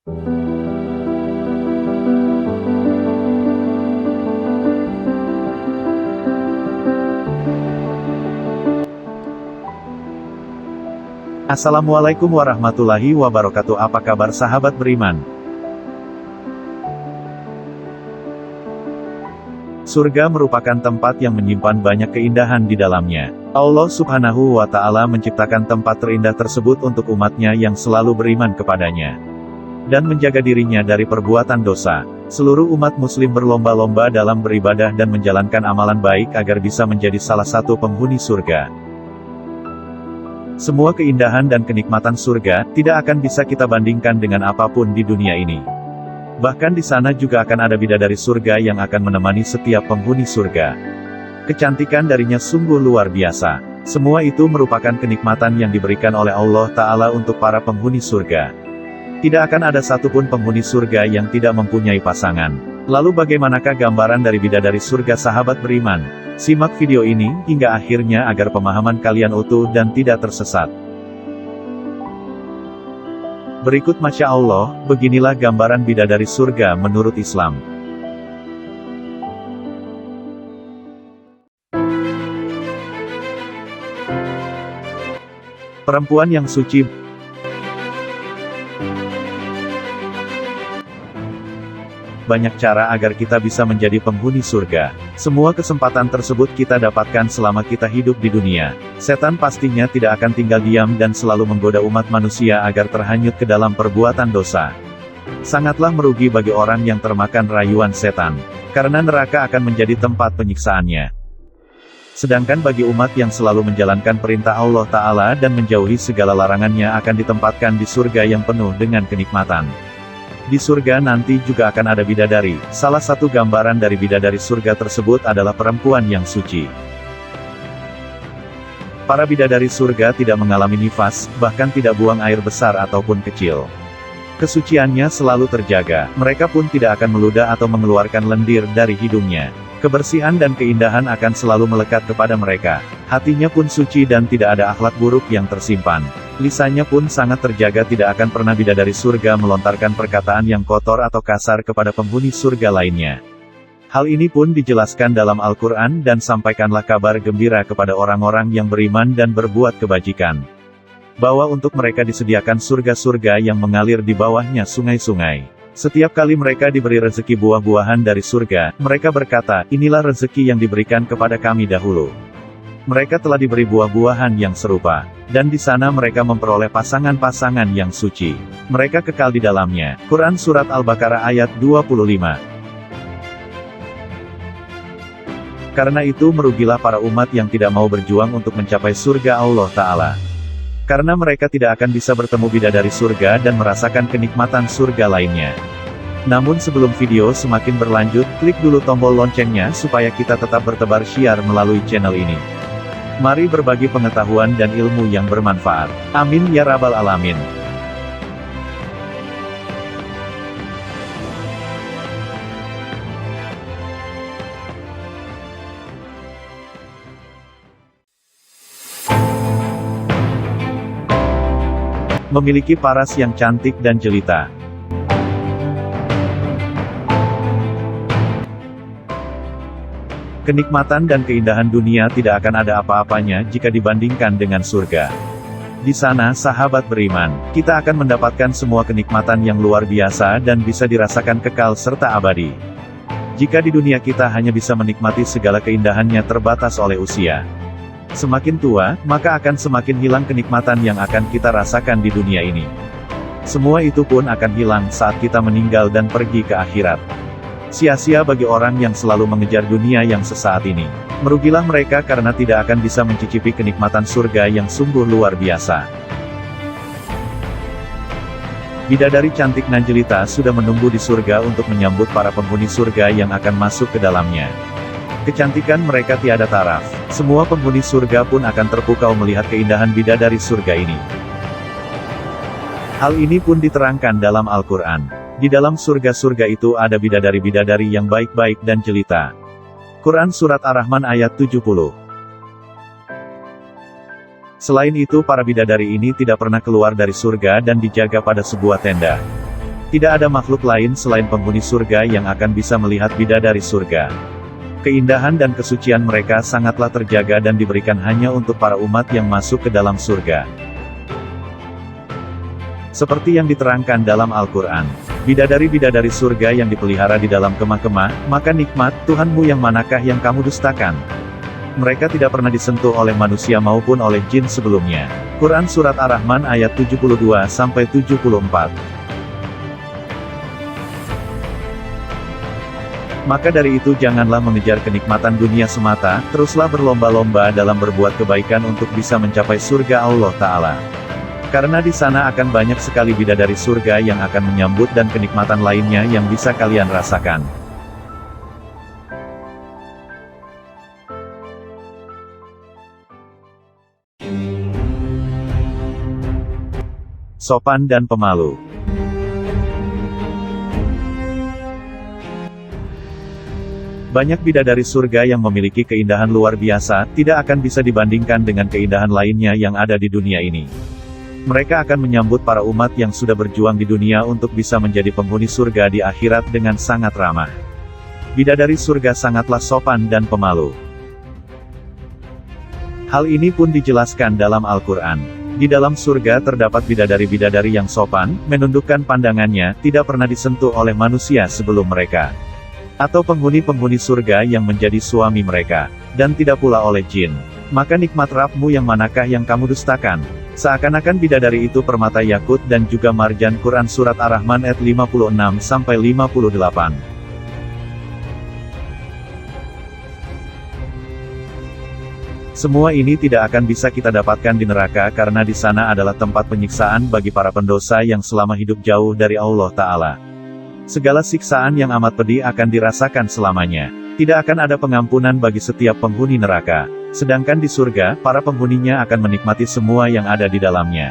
Assalamualaikum warahmatullahi wabarakatuh. Apa kabar sahabat beriman? Surga merupakan tempat yang menyimpan banyak keindahan di dalamnya. Allah Subhanahu wa Ta'ala menciptakan tempat terindah tersebut untuk umatnya yang selalu beriman kepadanya dan menjaga dirinya dari perbuatan dosa. Seluruh umat muslim berlomba-lomba dalam beribadah dan menjalankan amalan baik agar bisa menjadi salah satu penghuni surga. Semua keindahan dan kenikmatan surga tidak akan bisa kita bandingkan dengan apapun di dunia ini. Bahkan di sana juga akan ada bidadari surga yang akan menemani setiap penghuni surga. Kecantikan darinya sungguh luar biasa. Semua itu merupakan kenikmatan yang diberikan oleh Allah Ta'ala untuk para penghuni surga. Tidak akan ada satupun penghuni surga yang tidak mempunyai pasangan. Lalu bagaimanakah gambaran dari bidadari surga sahabat beriman? Simak video ini hingga akhirnya agar pemahaman kalian utuh dan tidak tersesat. Berikut Masya Allah, beginilah gambaran bidadari surga menurut Islam. Perempuan yang suci. Banyak cara agar kita bisa menjadi penghuni surga. Semua kesempatan tersebut kita dapatkan selama kita hidup di dunia. Setan pastinya tidak akan tinggal diam dan selalu menggoda umat manusia agar terhanyut ke dalam perbuatan dosa. Sangatlah merugi bagi orang yang termakan rayuan setan, karena neraka akan menjadi tempat penyiksaannya. Sedangkan bagi umat yang selalu menjalankan perintah Allah Ta'ala dan menjauhi segala larangannya akan ditempatkan di surga yang penuh dengan kenikmatan. Di surga nanti juga akan ada bidadari. Salah satu gambaran dari bidadari surga tersebut adalah perempuan yang suci. Para bidadari surga tidak mengalami nifas, bahkan tidak buang air besar ataupun kecil. Kesuciannya selalu terjaga, mereka pun tidak akan meludah atau mengeluarkan lendir dari hidungnya. Kebersihan dan keindahan akan selalu melekat kepada mereka. Hatinya pun suci dan tidak ada akhlak buruk yang tersimpan. Lisannya pun sangat terjaga, tidak akan pernah bidadari surga melontarkan perkataan yang kotor atau kasar kepada penghuni surga lainnya. Hal ini pun dijelaskan dalam Al-Quran dan sampaikanlah kabar gembira kepada orang-orang yang beriman dan berbuat kebajikan. Bahwa untuk mereka disediakan surga-surga yang mengalir di bawahnya sungai-sungai. Setiap kali mereka diberi rezeki buah-buahan dari surga, mereka berkata, inilah rezeki yang diberikan kepada kami dahulu. Mereka telah diberi buah-buahan yang serupa, dan di sana mereka memperoleh pasangan-pasangan yang suci. Mereka kekal di dalamnya. Quran Surat Al-Baqarah ayat 25. Karena itu merugilah para umat yang tidak mau berjuang untuk mencapai surga Allah Ta'ala. Karena mereka tidak akan bisa bertemu bidadari surga dan merasakan kenikmatan surga lainnya. Namun sebelum video semakin berlanjut, klik dulu tombol loncengnya supaya kita tetap bertebar syiar melalui channel ini. Mari berbagi pengetahuan dan ilmu yang bermanfaat. Amin ya rabbal alamin. Memiliki paras yang cantik dan jelita. Kenikmatan dan keindahan dunia tidak akan ada apa-apanya jika dibandingkan dengan surga. Di sana sahabat beriman, kita akan mendapatkan semua kenikmatan yang luar biasa dan bisa dirasakan kekal serta abadi. Jika di dunia kita hanya bisa menikmati segala keindahannya terbatas oleh usia. Semakin tua, maka akan semakin hilang kenikmatan yang akan kita rasakan di dunia ini. Semua itu pun akan hilang saat kita meninggal dan pergi ke akhirat. Sia-sia bagi orang yang selalu mengejar dunia yang sesaat ini. Merugilah mereka karena tidak akan bisa mencicipi kenikmatan surga yang sungguh luar biasa. Bidadari cantik nan jelita sudah menunggu di surga untuk menyambut para penghuni surga yang akan masuk ke dalamnya. Kecantikan mereka tiada taraf. Semua penghuni surga pun akan terpukau melihat keindahan bidadari surga ini. Hal ini pun diterangkan dalam Al-Quran. Di dalam surga-surga itu ada bidadari-bidadari yang baik-baik dan jelita. Quran Surat Ar-Rahman ayat 70. Selain itu para bidadari ini tidak pernah keluar dari surga dan dijaga pada sebuah tenda. Tidak ada makhluk lain selain penghuni surga yang akan bisa melihat bidadari surga. Keindahan dan kesucian mereka sangatlah terjaga dan diberikan hanya untuk para umat yang masuk ke dalam surga. Seperti yang diterangkan dalam Al-Quran, bidadari-bidadari surga yang dipelihara di dalam kemah-kemah, maka nikmat Tuhanmu yang manakah yang kamu dustakan? Mereka tidak pernah disentuh oleh manusia maupun oleh jin sebelumnya. Quran Surat Ar-Rahman ayat 72-74. Maka dari itu janganlah mengejar kenikmatan dunia semata, teruslah berlomba-lomba dalam berbuat kebaikan untuk bisa mencapai surga Allah Ta'ala. Karena di sana akan banyak sekali bidadari surga yang akan menyambut dan kenikmatan lainnya yang bisa kalian rasakan. Sopan dan pemalu. Banyak bidadari surga yang memiliki keindahan luar biasa, tidak akan bisa dibandingkan dengan keindahan lainnya yang ada di dunia ini. Mereka akan menyambut para umat yang sudah berjuang di dunia untuk bisa menjadi penghuni surga di akhirat dengan sangat ramah. Bidadari surga sangatlah sopan dan pemalu. Hal ini pun dijelaskan dalam Al-Quran. Di dalam surga terdapat bidadari-bidadari yang sopan, menundukkan pandangannya, tidak pernah disentuh oleh manusia sebelum mereka. Atau penghuni-penghuni surga yang menjadi suami mereka, dan tidak pula oleh jin. Maka nikmat Rabbmu yang manakah yang kamu dustakan? Seakan-akan bidadari itu permata yakut dan juga marjan. Quran Surat Ar-Rahman ayat 56-58. Semua ini tidak akan bisa kita dapatkan di neraka karena di sana adalah tempat penyiksaan bagi para pendosa yang selama hidup jauh dari Allah Ta'ala. Segala siksaan yang amat pedih akan dirasakan selamanya. Tidak akan ada pengampunan bagi setiap penghuni neraka. Sedangkan di surga, para penghuninya akan menikmati semua yang ada di dalamnya.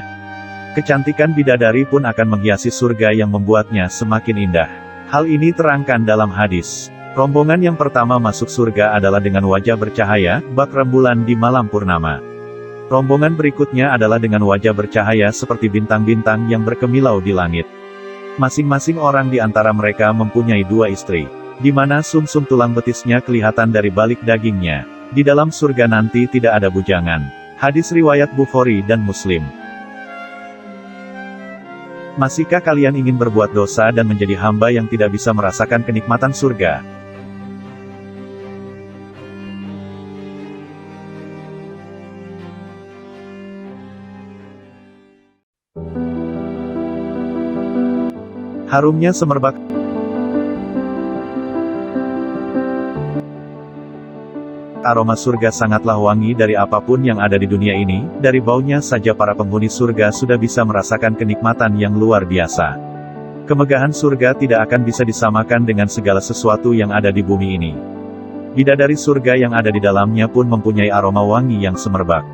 Kecantikan bidadari pun akan menghiasi surga yang membuatnya semakin indah. Hal ini terangkan dalam hadis. Rombongan yang pertama masuk surga adalah dengan wajah bercahaya, bak rembulan di malam purnama. Rombongan berikutnya adalah dengan wajah bercahaya seperti bintang-bintang yang berkemilau di langit. Masing-masing orang di antara mereka mempunyai 2 istri, di mana sumsum tulang betisnya kelihatan dari balik dagingnya. Di dalam surga nanti tidak ada bujangan. Hadis riwayat Bukhari dan Muslim. Masihkah kalian ingin berbuat dosa dan menjadi hamba yang tidak bisa merasakan kenikmatan surga? Harumnya semerbak. Aroma surga sangatlah wangi dari apapun yang ada di dunia ini. Dari baunya saja para penghuni surga sudah bisa merasakan kenikmatan yang luar biasa. Kemegahan surga tidak akan bisa disamakan dengan segala sesuatu yang ada di bumi ini. Bidadari surga yang ada di dalamnya pun mempunyai aroma wangi yang semerbak.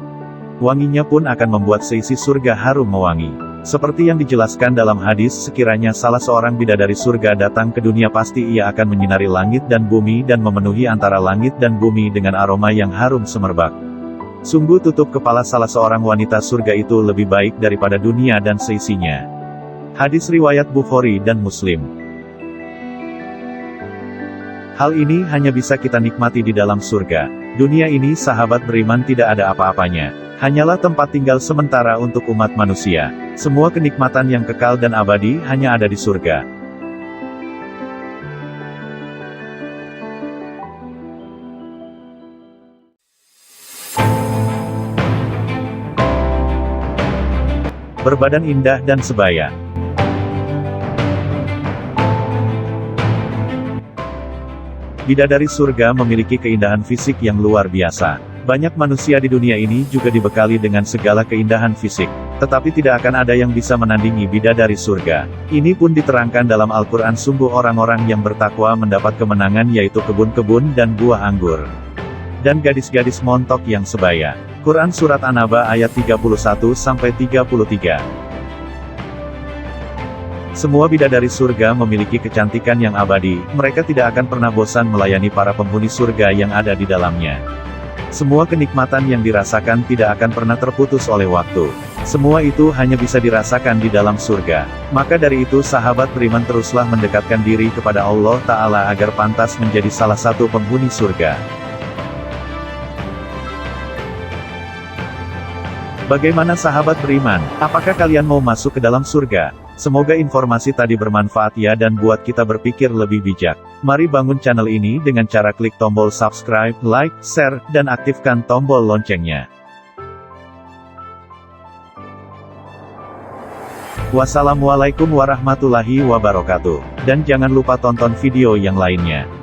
Wanginya pun akan membuat seisi surga harum mewangi. Seperti yang dijelaskan dalam hadis, sekiranya salah seorang bidadari surga datang ke dunia pasti ia akan menyinari langit dan bumi dan memenuhi antara langit dan bumi dengan aroma yang harum semerbak. Sungguh tutup kepala salah seorang wanita surga itu lebih baik daripada dunia dan seisinya. Hadis riwayat Bukhari dan Muslim. Hal ini hanya bisa kita nikmati di dalam surga. Dunia ini sahabat beriman tidak ada apa-apanya. Hanyalah tempat tinggal sementara untuk umat manusia. Semua kenikmatan yang kekal dan abadi hanya ada di surga. Berbadan indah dan sebaya. Bidadari surga memiliki keindahan fisik yang luar biasa. Banyak manusia di dunia ini juga dibekali dengan segala keindahan fisik. Tetapi tidak akan ada yang bisa menandingi bidadari surga. Ini pun diterangkan dalam Al-Quran. Sungguh orang-orang yang bertakwa mendapat kemenangan yaitu kebun-kebun dan buah anggur. Dan gadis-gadis montok yang sebaya. Quran Surat An-Naba ayat 31-33. Semua bidadari surga memiliki kecantikan yang abadi. Mereka tidak akan pernah bosan melayani para penghuni surga yang ada di dalamnya. Semua kenikmatan yang dirasakan tidak akan pernah terputus oleh waktu. Semua itu hanya bisa dirasakan di dalam surga. Maka dari itu sahabat beriman teruslah mendekatkan diri kepada Allah Ta'ala agar pantas menjadi salah satu penghuni surga. Bagaimana sahabat beriman? Apakah kalian mau masuk ke dalam surga? Semoga informasi tadi bermanfaat ya dan buat kita berpikir lebih bijak. Mari bangun channel ini dengan cara klik tombol subscribe, like, share, dan aktifkan tombol loncengnya. Wassalamualaikum warahmatullahi wabarakatuh. Dan jangan lupa tonton video yang lainnya.